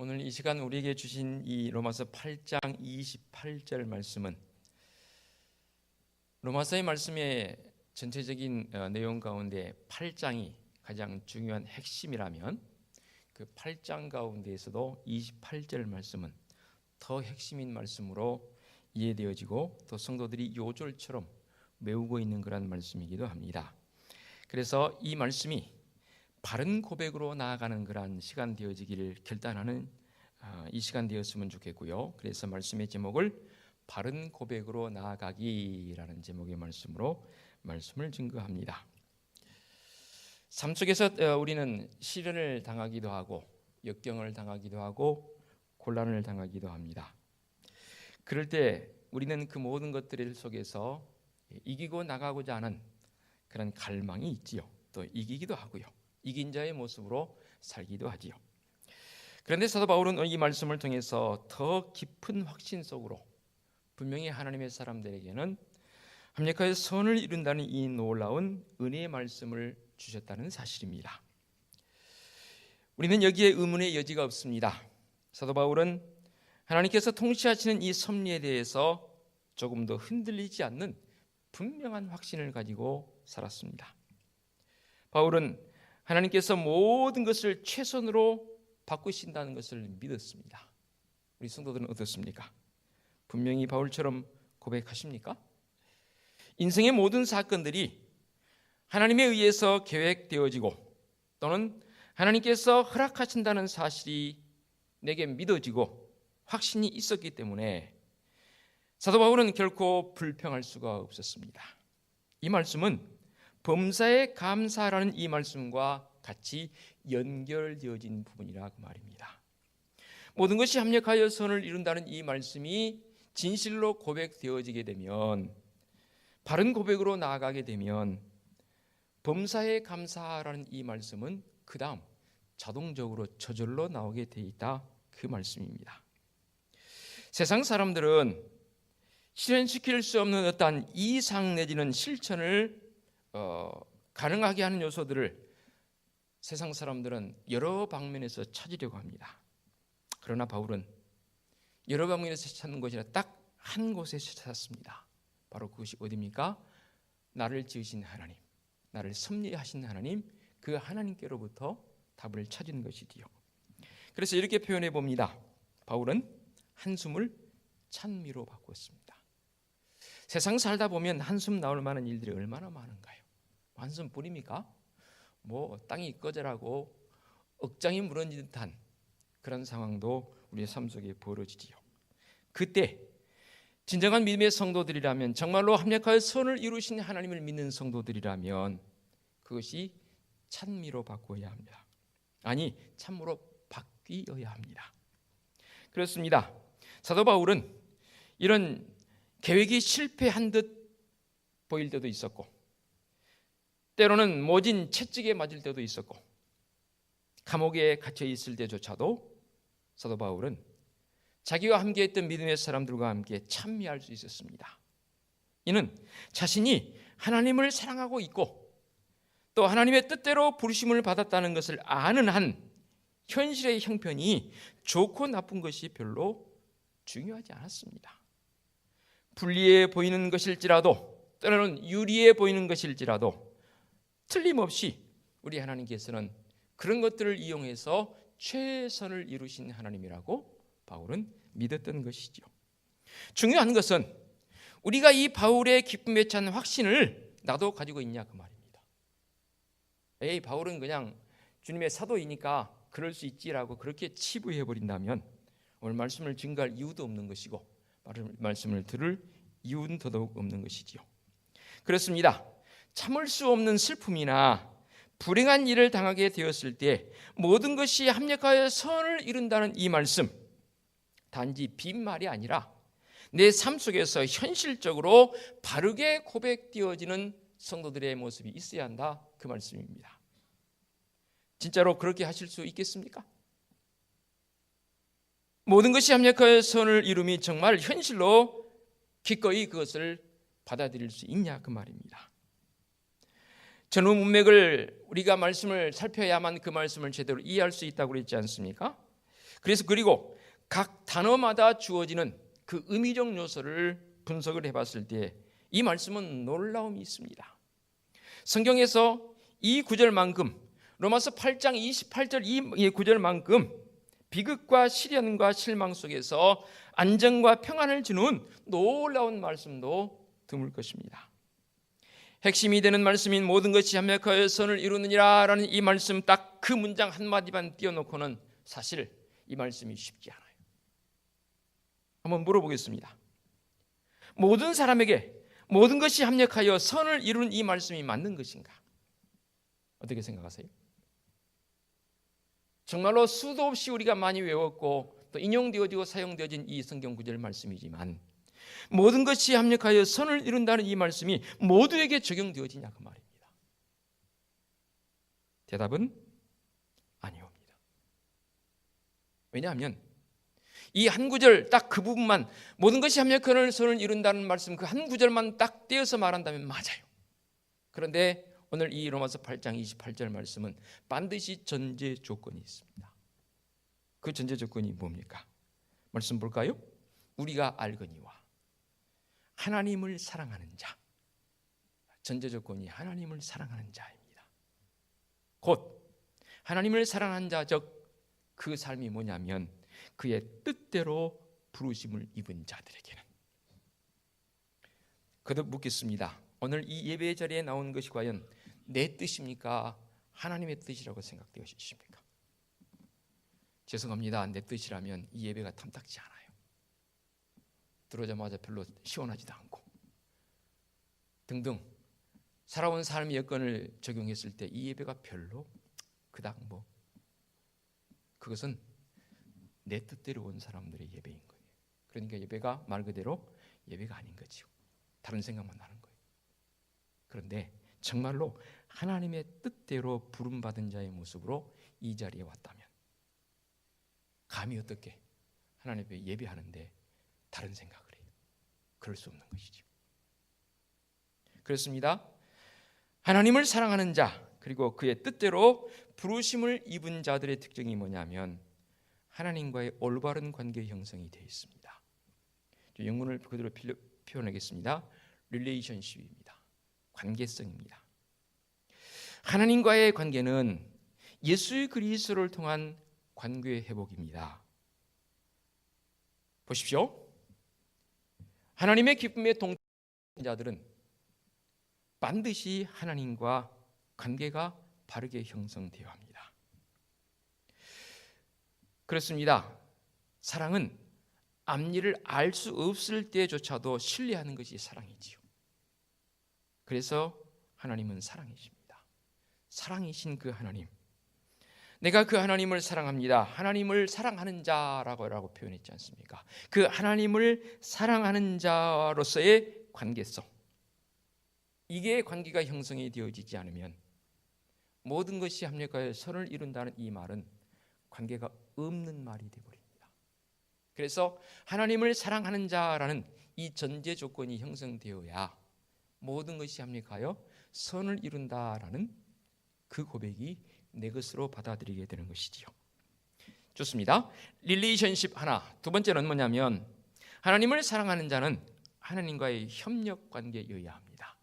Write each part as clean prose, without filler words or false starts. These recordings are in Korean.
오늘 이 시간 우리에게 주신 이 로마서 8장 28절 말씀은 로마서의 말씀의 전체적인 내용 가운데 8장이 가장 중요한 핵심이라면 그 8장 가운데에서도 28절 말씀은 더 핵심인 말씀으로 이해되어지고 또 성도들이 요절처럼 외우고 있는 그런 말씀이기도 합니다. 그래서 이 말씀이 바른 고백으로 나아가는 그러한 시간 되어지기를 결단하는 이 시간 되었으면 좋겠고요. 그래서 말씀의 제목을 바른 고백으로 나아가기라는 제목의 말씀으로 말씀을 증거합니다. 삶 속에서 우리는 시련을 당하기도 하고 역경을 당하기도 하고 곤란을 당하기도 합니다. 그럴 때 우리는 그 모든 것들 속에서 이기고 나가고자 하는 그런 갈망이 있지요. 또 이기기도 하고요. 이긴 자의 모습으로 살기도 하지요. 그런데 사도 바울은 이 말씀을 통해서 더 깊은 확신 속으로 분명히 하나님의 사람들에게는 합력하여 선을 이룬다는 이 놀라운 은혜의 말씀을 주셨다는 사실입니다. 우리는 여기에 의문의 여지가 없습니다. 사도 바울은 하나님께서 통치하시는 이 섭리에 대해서 조금 더 흔들리지 않는 분명한 확신을 가지고 살았습니다. 바울은 하나님께서 모든 것을 최선으로 바꾸신다는 것을 믿었습니다. 우리 성도들은 어떻습니까? 분명히 바울처럼 고백하십니까? 인생의 모든 사건들이 하나님에 의해서 계획되어지고 또는 하나님께서 허락하신다는 사실이 내게 믿어지고 확신이 있었기 때문에 사도 바울은 결코 불평할 수가 없었습니다. 이 말씀은 범사에 감사라는 이 말씀과 같이 연결되어진 부분이라 그 말입니다. 모든 것이 합력하여 선을 이룬다는 이 말씀이 진실로 고백되어지게 되면, 바른 고백으로 나아가게 되면 범사에 감사라는 이 말씀은 그 다음 자동적으로 저절로 나오게 돼 있다 그 말씀입니다. 세상 사람들은 실현시킬 수 없는 어떠한 이상 내지는 실천을 가능하게 하는 요소들을 세상 사람들은 여러 방면에서 찾으려고 합니다. 그러나 바울은 여러 방면에서 찾는 것이 아니라 딱 한 곳에서 찾았습니다. 바로 그것이 어디입니까? 나를 지으신 하나님, 나를 섭리하신 하나님, 그 하나님께로부터 답을 찾은 것이지요. 그래서 이렇게 표현해 봅니다. 바울은 한숨을 찬미로 바꾸었습니다. 세상 살다 보면 한숨 나올 만한 일들이 얼마나 많은가요? 한숨뿐입니까? 땅이 꺼져라고 억장이 무너진 듯한 그런 상황도 우리의 삶 속에 벌어지지요. 그때 진정한 믿음의 성도들이라면, 정말로 합력하여 선을 이루신 하나님을 믿는 성도들이라면 그것이 찬미로 바꾸어야 합니다. 아니, 참으로 바뀌어야 합니다. 그렇습니다. 사도 바울은 이런 계획이 실패한 듯 보일 때도 있었고, 때로는 모진 채찍에 맞을 때도 있었고, 감옥에 갇혀 있을 때조차도 사도 바울은 자기와 함께했던 믿음의 사람들과 함께 찬미할 수 있었습니다. 이는 자신이 하나님을 사랑하고 있고 또 하나님의 뜻대로 부르심을 받았다는 것을 아는 한 현실의 형편이 좋고 나쁜 것이 별로 중요하지 않았습니다. 불리해 보이는 것일지라도 때로는 유리해 보이는 것일지라도 틀림없이 우리 하나님께서는 그런 것들을 이용해서 최선을 이루신 하나님이라고 바울은 믿었던 것이죠. 중요한 것은 우리가 이 바울의 기쁨에 찬 확신을 나도 가지고 있냐 그 말입니다. 바울은 그냥 주님의 사도이니까 그럴 수 있지라고 그렇게 치부해버린다면 오늘 말씀을 증거할 이유도 없는 것이고 말씀을 들을 이유는 더더욱 없는 것이지요. 그렇습니다. 참을 수 없는 슬픔이나 불행한 일을 당하게 되었을 때 모든 것이 합력하여 선을 이룬다는 이 말씀, 단지 빈말이 아니라 내 삶 속에서 현실적으로 바르게 고백되어지는 성도들의 모습이 있어야 한다 그 말씀입니다. 진짜로 그렇게 하실 수 있겠습니까? 모든 것이 합력하여 선을 이룸이 정말 현실로 기꺼이 그것을 받아들일 수 있냐 그 말입니다. 전후 문맥을 우리가 말씀을 살펴야만 그 말씀을 제대로 이해할 수 있다고 그랬지 않습니까? 그리고 각 단어마다 주어지는 그 의미적 요소를 분석을 해봤을 때 이 말씀은 놀라움이 있습니다. 성경에서 이 구절만큼, 로마서 8장 28절 이 구절만큼 비극과 시련과 실망 속에서 안정과 평안을 주는 놀라운 말씀도 드물 것입니다. 핵심이 되는 말씀인 모든 것이 합력하여 선을 이루느니라 라는 이 말씀 딱 그 문장 한마디만 띄워놓고는 사실 이 말씀이 쉽지 않아요. 한번 물어보겠습니다. 모든 사람에게 모든 것이 합력하여 선을 이루는 이 말씀이 맞는 것인가? 어떻게 생각하세요? 정말로 수도 없이 우리가 많이 외웠고 또 인용되어지고 사용되어진 이 성경 구절 말씀이지만 모든 것이 합력하여 선을 이룬다는 이 말씀이 모두에게 적용되어지냐 그 말입니다. 대답은 아니옵니다. 왜냐하면 이 한 구절 딱 그 부분만, 모든 것이 합력하여 선을 이룬다는 말씀 그 한 구절만 딱 떼어서 말한다면 맞아요. 그런데 오늘 이 로마서 8장 28절 말씀은 반드시 전제 조건이 있습니다. 그 전제 조건이 뭡니까? 말씀 볼까요? 우리가 알거니와 하나님을 사랑하는 자. 전제 조건이 하나님을 사랑하는 자입니다. 곧 하나님을 사랑하는 자, 즉 그 삶이 뭐냐면 그의 뜻대로 부르심을 입은 자들에게는. 거듭 묻겠습니다. 오늘 이 예배 자리에 나온 것이 과연 내 뜻입니까? 하나님의 뜻이라고 생각되십니까? 죄송합니다. 내 뜻이라면 이 예배가 탐탁지 않아요. 들어오자마자 별로 시원하지도 않고 등등 살아온 삶의 여건을 적용했을 때 이 예배가 별로 그닥 그것은 내 뜻대로 온 사람들의 예배인 거예요. 그러니까 예배가 말 그대로 예배가 아닌 거죠. 다른 생각만 나는 거예요. 그런데 정말로 하나님의 뜻대로 부름받은 자의 모습으로 이 자리에 왔다면 감히 어떻게 하나님 앞에 예배하는데 다른 생각을 해요. 그럴 수 없는 것이죠. 그렇습니다. 하나님을 사랑하는 자, 그리고 그의 뜻대로 부르심을 입은 자들의 특징이 뭐냐면 하나님과의 올바른 관계 형성이 되어 있습니다. 영문을 그대로 표현하겠습니다. 릴레이션십입니다. 관계성입니다. 하나님과의 관계는 예수 그리스도를 통한 관계 회복입니다. 보십시오. 하나님의 기쁨에 동참하는 자들은 반드시 하나님과 관계가 바르게 형성되어야 합니다. 그렇습니다. 사랑은 앞일을 알 수 없을 때조차도 신뢰하는 것이 사랑이지요. 그래서 하나님은 사랑이십니다. 사랑이신 그 하나님, 내가 그 하나님을 사랑합니다. 하나님을 사랑하는 자라고 표현했지 않습니까? 그 하나님을 사랑하는 자로서의 관계성, 이게 관계가 형성이 되어지지 않으면 모든 것이 합력하여 선을 이룬다는 이 말은 관계가 없는 말이 되어버립니다. 그래서 하나님을 사랑하는 자라는 이 전제 조건이 형성되어야 모든 것이 합력하여 선을 이룬다라는 그 고백이 내 것으로 받아들이게 되는 것이지요. 좋습니다. 릴레이션십 하나, 두 번째는 뭐냐면 하나님을 사랑하는 자는 하나님과의 협력 관계여야 합니다.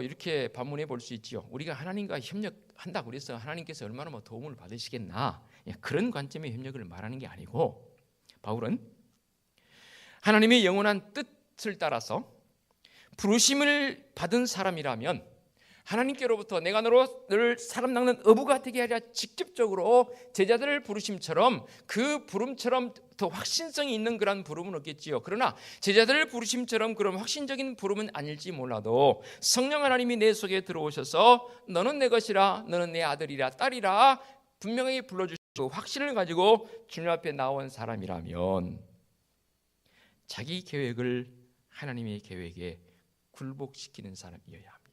이렇게 반문해 볼 수 있지요. 우리가 하나님과 협력한다고 그래서 하나님께서 얼마나 도움을 받으시겠나, 그런 관점의 협력을 말하는 게 아니고, 바울은 하나님의 영원한 뜻을 따라서 부르심을 받은 사람이라면 하나님께로부터 내가 너를 사람 낚는 어부가 되게 하리라 직접적으로 제자들을 부르심처럼 그 부름처럼 더 확신성이 있는 그런 부름은 없겠지요. 그러나 제자들을 부르심처럼 그런 확신적인 부름은 아닐지 몰라도 성령 하나님이 내 속에 들어오셔서 너는 내 것이라, 너는 내 아들이라 딸이라 분명히 불러주시고 확신을 가지고 주님 앞에 나온 사람이라면 자기 계획을 하나님의 계획에 굴복시키는 사람이어야 합니다.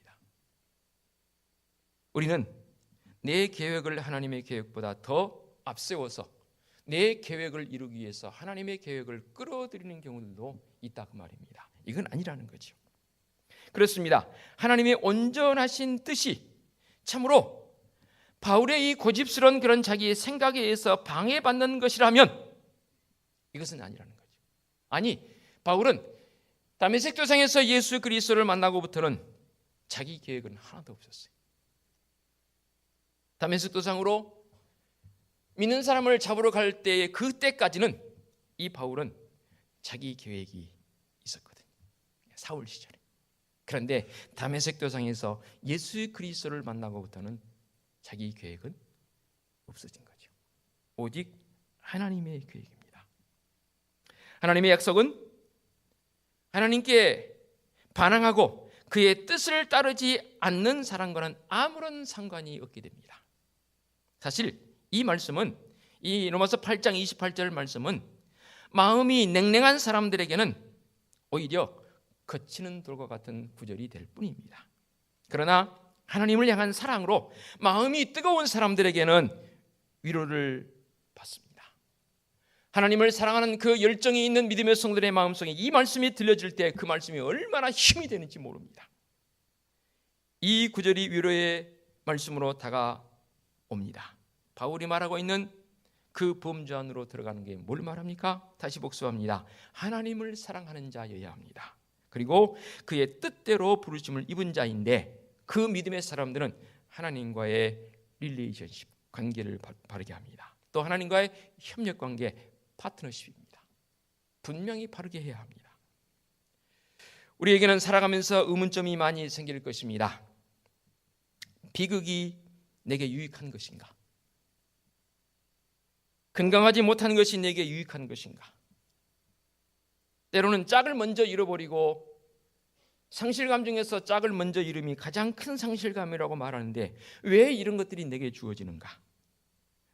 우리는 내 계획을 하나님의 계획보다 더 앞세워서 내 계획을 이루기 위해서 하나님의 계획을 끌어들이는 경우들도 있다 그 말입니다. 이건 아니라는 거죠. 그렇습니다. 하나님의 온전하신 뜻이 참으로 바울의 이 고집스러운 그런 자기의 생각에 의해서 방해받는 것이라면 이것은 아니라는 거죠. 아니, 바울은 다메섹 도상에서 예수 그리스도를 만나고부터는 자기 계획은 하나도 없었어요. 다메섹 도상으로 믿는 사람을 잡으러 갈 때의 그때까지는 이 바울은 자기 계획이 있었거든요. 사울 시절에. 그런데 다메섹 도상에서 예수 그리스도를 만나고부터는 자기 계획은 없어진 거죠. 오직 하나님의 계획입니다. 하나님의 약속은 하나님께 반항하고 그의 뜻을 따르지 않는 사람과는 아무런 상관이 없게 됩니다. 사실 이 말씀은, 이 로마서 8장 28절 말씀은 마음이 냉랭한 사람들에게는 오히려 거치는 돌과 같은 구절이 될 뿐입니다. 그러나 하나님을 향한 사랑으로 마음이 뜨거운 사람들에게는 위로를 받습니다. 하나님을 사랑하는 그 열정이 있는 믿음의 성도들의 마음속에 이 말씀이 들려질 때 그 말씀이 얼마나 힘이 되는지 모릅니다. 이 구절이 위로의 말씀으로 다가옵니다. 바울이 말하고 있는 그 범주 안으로 들어가는 게 뭘 말합니까? 다시 복습합니다. 하나님을 사랑하는 자여야 합니다. 그리고 그의 뜻대로 부르심을 입은 자인데 그 믿음의 사람들은 하나님과의 릴레이션십, 관계를 바르게 합니다. 또 하나님과의 협력 관계, 파트너십입니다. 분명히 바르게 해야 합니다. 우리에게는 살아가면서 의문점이 많이 생길 것입니다. 비극이 내게 유익한 것인가? 건강하지 못한 것이 내게 유익한 것인가? 때로는 짝을 먼저 잃어버리고 상실감 중에서 짝을 먼저 잃음이 가장 큰 상실감이라고 말하는데 왜 이런 것들이 내게 주어지는가?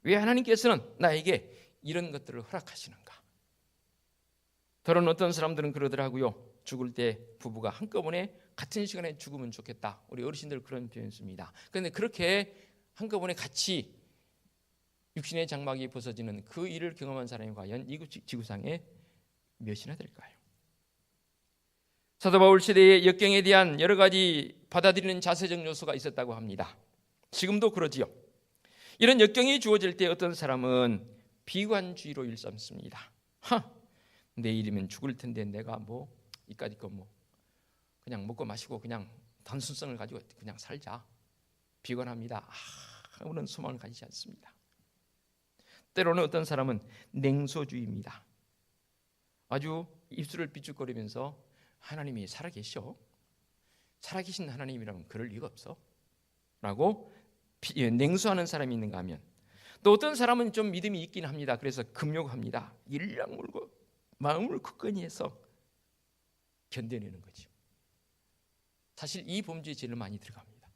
왜 하나님께서는 나에게 이런 것들을 허락하시는가? 더러는 어떤 사람들은 그러더라고요. 죽을 때 부부가 한꺼번에 같은 시간에 죽으면 좋겠다. 우리 어르신들 그런 표현 씁니다. 그런데 그렇게 한꺼번에 같이 육신의 장막이 벗어지는 그 일을 경험한 사람이 과연 이 지구상에 몇이나 될까요? 사도 바울 시대의 역경에 대한 여러 가지 받아들이는 자세적 요소가 있었다고 합니다. 지금도 그러지요. 이런 역경이 주어질 때 어떤 사람은 비관주의로 일삼습니다. 내일이면 죽을 텐데 내가 이까짓 거 그냥 먹고 마시고 그냥 단순성을 가지고 그냥 살자. 비관합니다. 아무런 소망을 가지지 않습니다. 때로는 어떤 사람은 냉소주의입니다. 아주 입술을 삐죽거리면서 하나님이 살아계셔? 살아계신 하나님이라면 그럴 리가 없어? 라고 냉소하는 사람이 있는가 하면 또 어떤 사람은 좀 믿음이 있긴 합니다. 그래서 금욕합니다. 일량 물고 마음을 굳건히 해서 견뎌내는 거죠. 사실 이 범죄에 제일 많이 들어갑니다.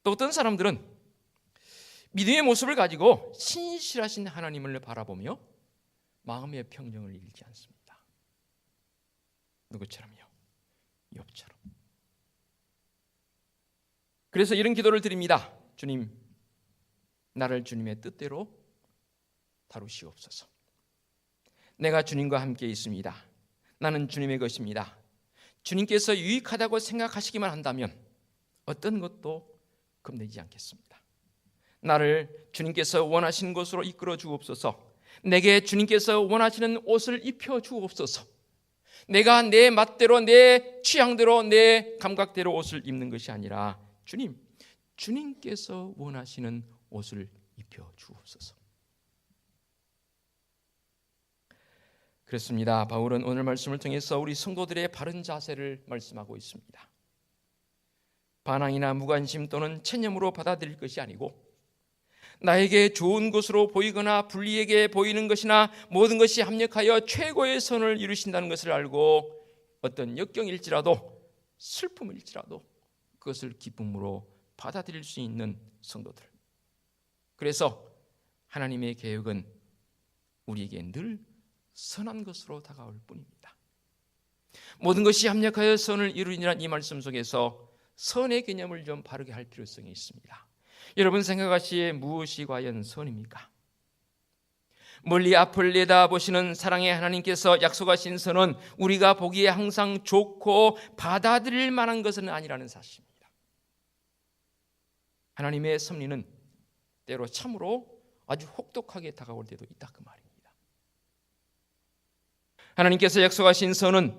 또 어떤 사람들은 믿음의 모습을 가지고 신실하신 하나님을 바라보며 마음의 평정을 잃지 않습니다. 누구처럼요? 욥처럼. 그래서 이런 기도를 드립니다. 주님, 나를 주님의 뜻대로 다루시옵소서. 내가 주님과 함께 있습니다. 나는 주님의 것입니다. 주님께서 유익하다고 생각하시기만 한다면 어떤 것도 겁내지 않겠습니다. 나를 주님께서 원하시는 곳으로 이끌어 주옵소서. 내게 주님께서 원하시는 옷을 입혀 주옵소서. 내가 내 맛대로, 내 취향대로, 내 감각대로 옷을 입는 것이 아니라 주님께서 원하시는 옷을 입혀 주옵소서. 그렇습니다. 바울은 오늘 말씀을 통해서 우리 성도들의 바른 자세를 말씀하고 있습니다. 반항이나 무관심 또는 체념으로 받아들일 것이 아니고 나에게 좋은 것으로 보이거나 불리하게 보이는 것이나 모든 것이 합력하여 최고의 선을 이루신다는 것을 알고 어떤 역경일지라도 슬픔일지라도 그것을 기쁨으로 받아들일 수 있는 성도들. 그래서 하나님의 계획은 우리에게 늘 선한 것으로 다가올 뿐입니다. 모든 것이 합력하여 선을 이루리라는 이 말씀 속에서 선의 개념을 좀 바르게 할 필요성이 있습니다. 여러분 생각하시기에 무엇이 과연 선입니까? 멀리 앞을 내다보시는 사랑의 하나님께서 약속하신 선은 우리가 보기에 항상 좋고 받아들일 만한 것은 아니라는 사실입니다. 하나님의 섭리는 때로 참으로 아주 혹독하게 다가올 때도 있다 그 말입니다. 하나님께서 약속하신 선은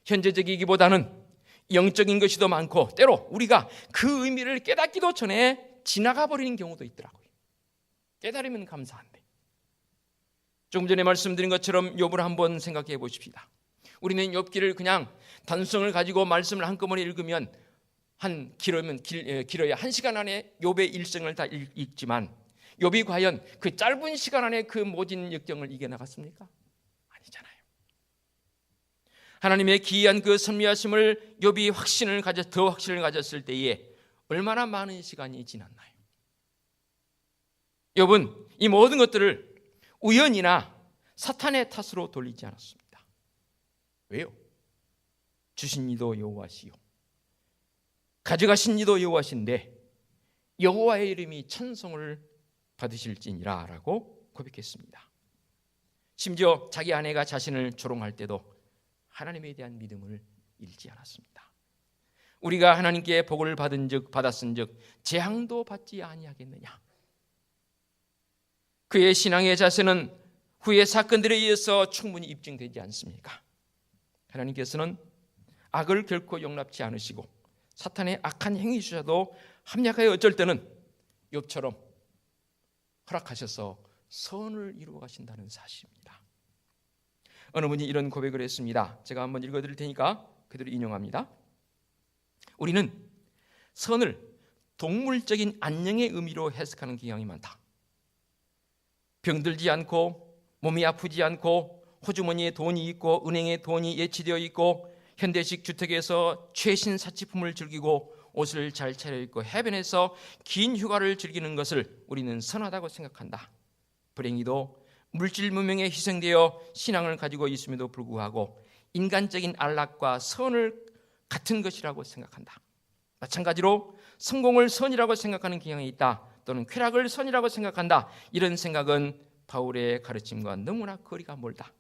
현재적이기보다는 영적인 것이 더 많고 때로 우리가 그 의미를 깨닫기도 전에 지나가 버리는 경우도 있더라고요. 깨달으면 감사한데. 조금 전에 말씀드린 것처럼 욥을 한번 생각해 보십시다. 우리는 욥기를 그냥 단성을 가지고 말씀을 한꺼번에 읽으면 길어야 1시간 안에 욥의 일생을 다 읽지만 욥이 과연 그 짧은 시간 안에 그 모진 역경을 이겨나갔습니까? 아니잖아요. 하나님의 기이한 그 섭리하심을 욥이 더 확신을 가졌을 때에 얼마나 많은 시간이 지났나요? 욥은 이 모든 것들을 우연이나 사탄의 탓으로 돌리지 않았습니다. 왜요? 주신 이도 여호와시요 가져가신 이도 여호와신데 여호와의 이름이 찬송을 받으실지니라 라고 고백했습니다. 심지어 자기 아내가 자신을 조롱할 때도 하나님에 대한 믿음을 잃지 않았습니다. 우리가 하나님께 복을 받았은즉 재앙도 받지 아니하겠느냐. 그의 신앙의 자세는 후의 사건들에 의해서 충분히 입증되지 않습니까? 하나님께서는 악을 결코 용납치 않으시고 사탄의 악한 행위조차도 합력하여 어쩔 때는 욥처럼 허락하셔서 선을 이루어 가신다는 사실입니다. 어느 분이 이런 고백을 했습니다. 제가 한번 읽어드릴 테니까 그대로 인용합니다. 우리는 선을 동물적인 안녕의 의미로 해석하는 경향이 많다. 병들지 않고 몸이 아프지 않고 호주머니에 돈이 있고 은행에 돈이 예치되어 있고 현대식 주택에서 최신 사치품을 즐기고 옷을 잘 차려입고 해변에서 긴 휴가를 즐기는 것을 우리는 선하다고 생각한다. 불행히도 물질 문명에 희생되어 신앙을 가지고 있음에도 불구하고 인간적인 안락과 선을 같은 것이라고 생각한다. 마찬가지로 성공을 선이라고 생각하는 경향이 있다. 또는 쾌락을 선이라고 생각한다. 이런 생각은 바울의 가르침과 너무나 거리가 멀다.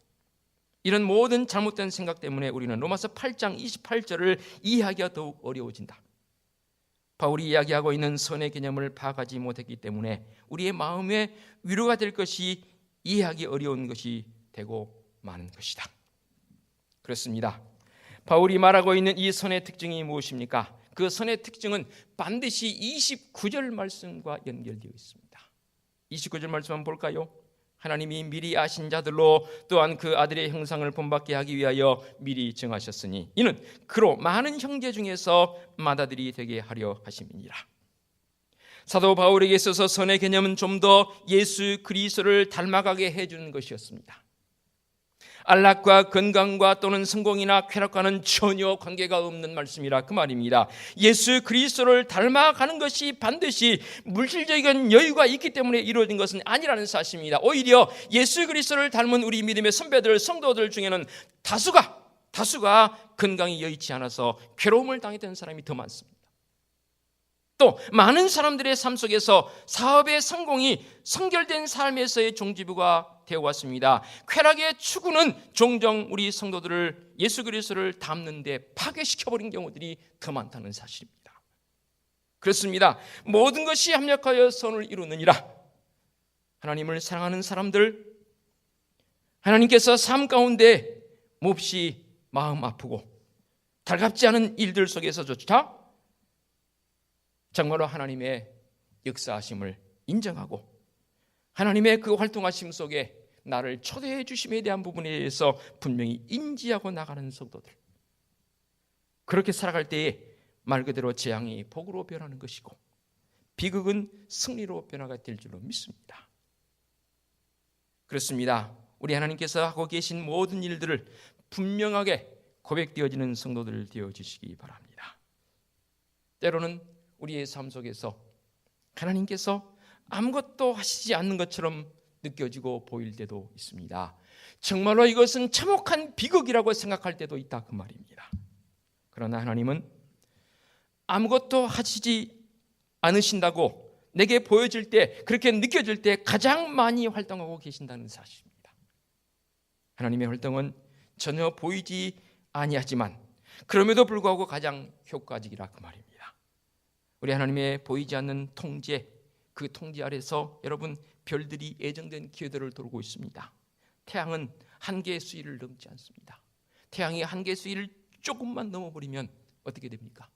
이런 모든 잘못된 생각 때문에 우리는 로마서 8장 28절을 이해하기가 더욱 어려워진다. 바울이 이야기하고 있는 선의 개념을 파악하지 못했기 때문에 우리의 마음에 위로가 될 것이 이해하기 어려운 것이 되고 마는 것이다. 그렇습니다. 바울이 말하고 있는 이 선의 특징이 무엇입니까? 그 선의 특징은 반드시 29절 말씀과 연결되어 있습니다. 29절 말씀 한번 볼까요? 하나님이 미리 아신 자들로 또한 그 아들의 형상을 본받게 하기 위하여 미리 정하셨으니 이는 그로 많은 형제 중에서 맏아들이 되게 하려 하심이니라. 사도 바울에게 있어서 선의 개념은 좀 더 예수 그리스도를 닮아가게 해주는 것이었습니다. 안락과 건강과 또는 성공이나 쾌락과는 전혀 관계가 없는 말씀이라 그 말입니다. 예수 그리스도를 닮아가는 것이 반드시 물질적인 여유가 있기 때문에 이루어진 것은 아니라는 사실입니다. 오히려 예수 그리스도를 닮은 우리 믿음의 선배들, 성도들 중에는 다수가 건강이 여의치 않아서 괴로움을 당했던 사람이 더 많습니다. 또 많은 사람들의 삶 속에서 사업의 성공이 성결된 삶에서의 종지부가 되어왔습니다. 쾌락의 추구는 종종 우리 성도들을 예수 그리스도를 닮는 데 파괴시켜버린 경우들이 더 많다는 사실입니다. 그렇습니다. 모든 것이 합력하여 선을 이루느니라. 하나님을 사랑하는 사람들, 하나님께서 삶 가운데 몹시 마음 아프고 달갑지 않은 일들 속에서조차 정말로 하나님의 역사하심을 인정하고 하나님의 그 활동하심 속에 나를 초대해 주심에 대한 부분에 대해서 분명히 인지하고 나가는 성도들, 그렇게 살아갈 때에 말 그대로 재앙이 복으로 변하는 것이고 비극은 승리로 변화가 될 줄로 믿습니다. 그렇습니다. 우리 하나님께서 하고 계신 모든 일들을 분명하게 고백되어지는 성도들 되어주시기 바랍니다. 때로는 우리의 삶 속에서 하나님께서 아무것도 하시지 않는 것처럼 느껴지고 보일 때도 있습니다. 정말로 이것은 참혹한 비극이라고 생각할 때도 있다 그 말입니다. 그러나 하나님은 아무것도 하시지 않으신다고 내게 보여질 때, 그렇게 느껴질 때 가장 많이 활동하고 계신다는 사실입니다. 하나님의 활동은 전혀 보이지 아니하지만 그럼에도 불구하고 가장 효과적이라 그 말입니다. 우리 하나님의 보이지 않는 통제, 그 통제 아래서 여러분 별들이 예정된 기회들을 돌고 있습니다. 태양은 한계의 수위를 넘지 않습니다. 태양이 한계의 수위를 조금만 넘어버리면 어떻게 됩니까?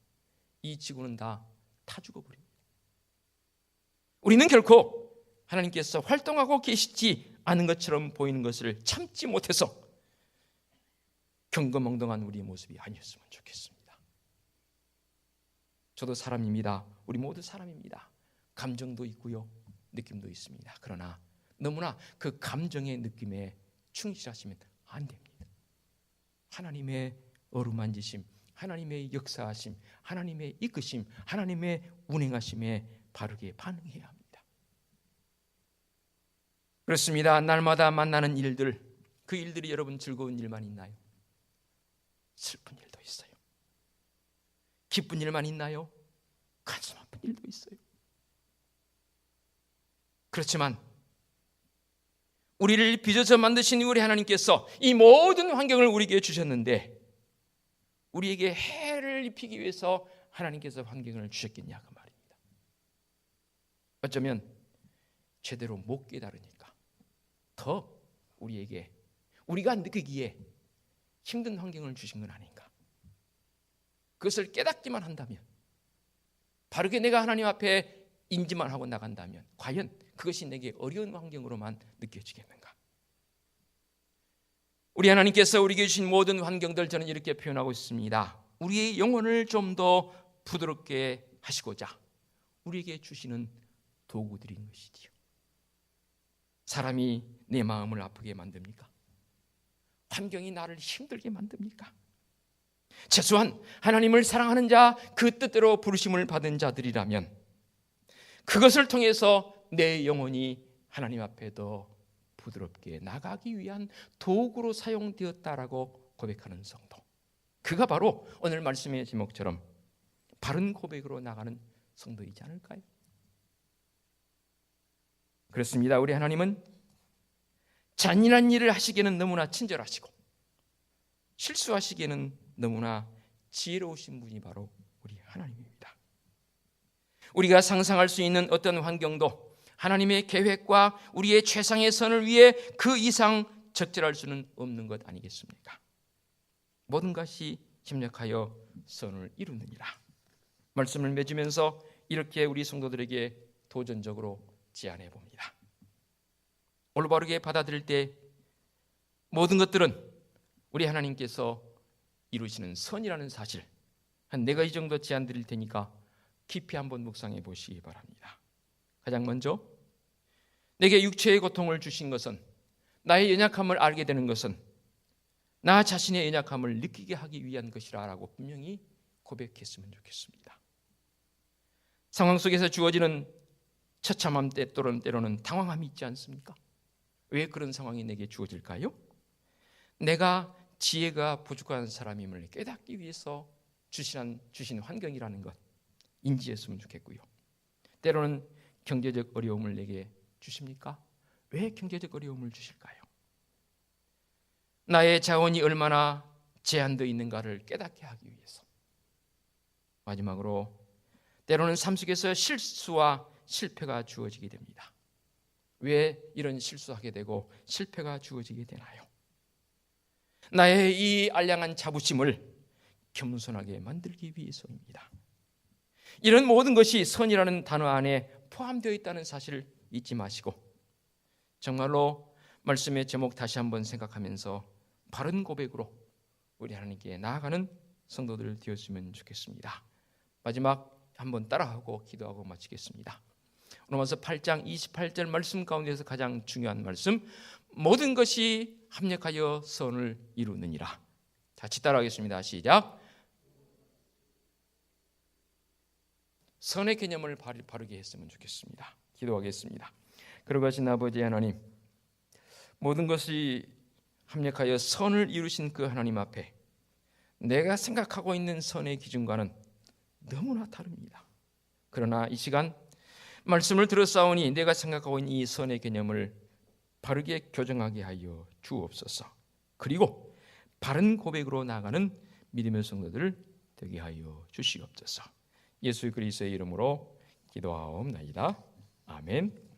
이 지구는 다 죽어버립니다. 우리는 결코 하나님께서 활동하고 계시지 않은 것처럼 보이는 것을 참지 못해서 경거멍덩한 우리의 모습이 아니었으면 좋겠습니다. 저도 사람입니다. 우리 모두 사람입니다. 감정도 있고요, 느낌도 있습니다. 그러나 너무나 그 감정의 느낌에 충실하시면 안 됩니다. 하나님의 어루만지심, 하나님의 역사하심, 하나님의 이끄심, 하나님의 운행하심에 바르게 반응해야 합니다. 그렇습니다. 날마다 만나는 일들, 그 일들이 여러분 즐거운 일만 있나요? 슬픈 일도 있어요. 기쁜 일만 있나요? 가슴 아픈 일도 있어요. 그렇지만 우리를 빚어서 만드신 우리 하나님께서 이 모든 환경을 우리에게 주셨는데 우리에게 해를 입히기 위해서 하나님께서 환경을 주셨겠냐 그 말입니다. 어쩌면 제대로 못 깨달으니까 더 우리에게, 우리가 느끼기에 힘든 환경을 주신 건 아닌가. 그것을 깨닫기만 한다면, 바르게 내가 하나님 앞에 인지만 하고 나간다면 과연 그것이 내게 어려운 환경으로만 느껴지겠는가? 우리 하나님께서 우리에게 주신 모든 환경들, 저는 이렇게 표현하고 있습니다. 우리의 영혼을 좀 더 부드럽게 하시고자 우리에게 주시는 도구들인 것이지요. 사람이 내 마음을 아프게 만듭니까? 환경이 나를 힘들게 만듭니까? 최소한 하나님을 사랑하는 자, 그 뜻대로 부르심을 받은 자들이라면 그것을 통해서 내 영혼이 하나님 앞에 더 부드럽게 나가기 위한 도구로 사용되었다라고 고백하는 성도, 그가 바로 오늘 말씀의 제목처럼 바른 고백으로 나가는 성도이지 않을까요? 그렇습니다. 우리 하나님은 잔인한 일을 하시기에는 너무나 친절하시고 실수하시기에는 너무나 지혜로우신 분이 바로 우리 하나님입니다. 우리가 상상할 수 있는 어떤 환경도 하나님의 계획과 우리의 최상의 선을 위해 그 이상 적절할 수는 없는 것 아니겠습니까? 모든 것이 협력하여 선을 이루느니라. 말씀을 맺으면서 이렇게 우리 성도들에게 도전적으로 제안해 봅니다. 올바르게 받아들일 때 모든 것들은 우리 하나님께서 이루시는 선이라는 사실, 한 4가지 정도 제안 드릴 테니까 깊이 한번 묵상해 보시기 바랍니다. 가장 먼저, 내게 육체의 고통을 주신 것은, 나의 연약함을 알게 되는 것은 나 자신의 연약함을 느끼게 하기 위한 것이라고 분명히 고백했으면 좋겠습니다. 상황 속에서 주어지는 처참함 때로는 당황함이 있지 않습니까? 왜 그런 상황이 내게 주어질까요? 내가 지혜가 부족한 사람임을 깨닫기 위해서 주신 환경이라는 것 인지했으면 좋겠고요. 때로는 경제적 어려움을 내게 주십니까? 왜 경제적 어려움을 주실까요? 나의 자원이 얼마나 제한되어 있는가를 깨닫게 하기 위해서. 마지막으로 때로는 삶 속에서 실수와 실패가 주어지게 됩니다. 왜 이런 실수하게 되고 실패가 주어지게 되나요? 나의 이 알량한 자부심을 겸손하게 만들기 위해서입니다. 이런 모든 것이 선이라는 단어 안에 포함되어 있다는 사실을 잊지 마시고 정말로 말씀의 제목 다시 한번 생각하면서 바른 고백으로 우리 하나님께 나아가는 성도들 되었으면 좋겠습니다. 마지막 한번 따라하고 기도하고 마치겠습니다. 로마서 8장 28절 말씀 가운데서 가장 중요한 말씀, 모든 것이 합력하여 선을 이루느니라. 같이 따라하겠습니다. 시작. 선의 개념을 바르게 했으면 좋겠습니다. 기도하겠습니다. 그러하신 아버지 하나님, 모든 것이 합력하여 선을 이루신 그 하나님 앞에 내가 생각하고 있는 선의 기준과는 너무나 다릅니다. 그러나 이 시간 말씀을 들었사오니 내가 생각하고 있는 이 선의 개념을 바르게 교정하게 하여 주옵소서. 그리고 바른 고백으로 나아가는 믿음의 성도들 되게 하여 주시옵소서. 예수 그리스도의 이름으로 기도하옵나이다. 아멘.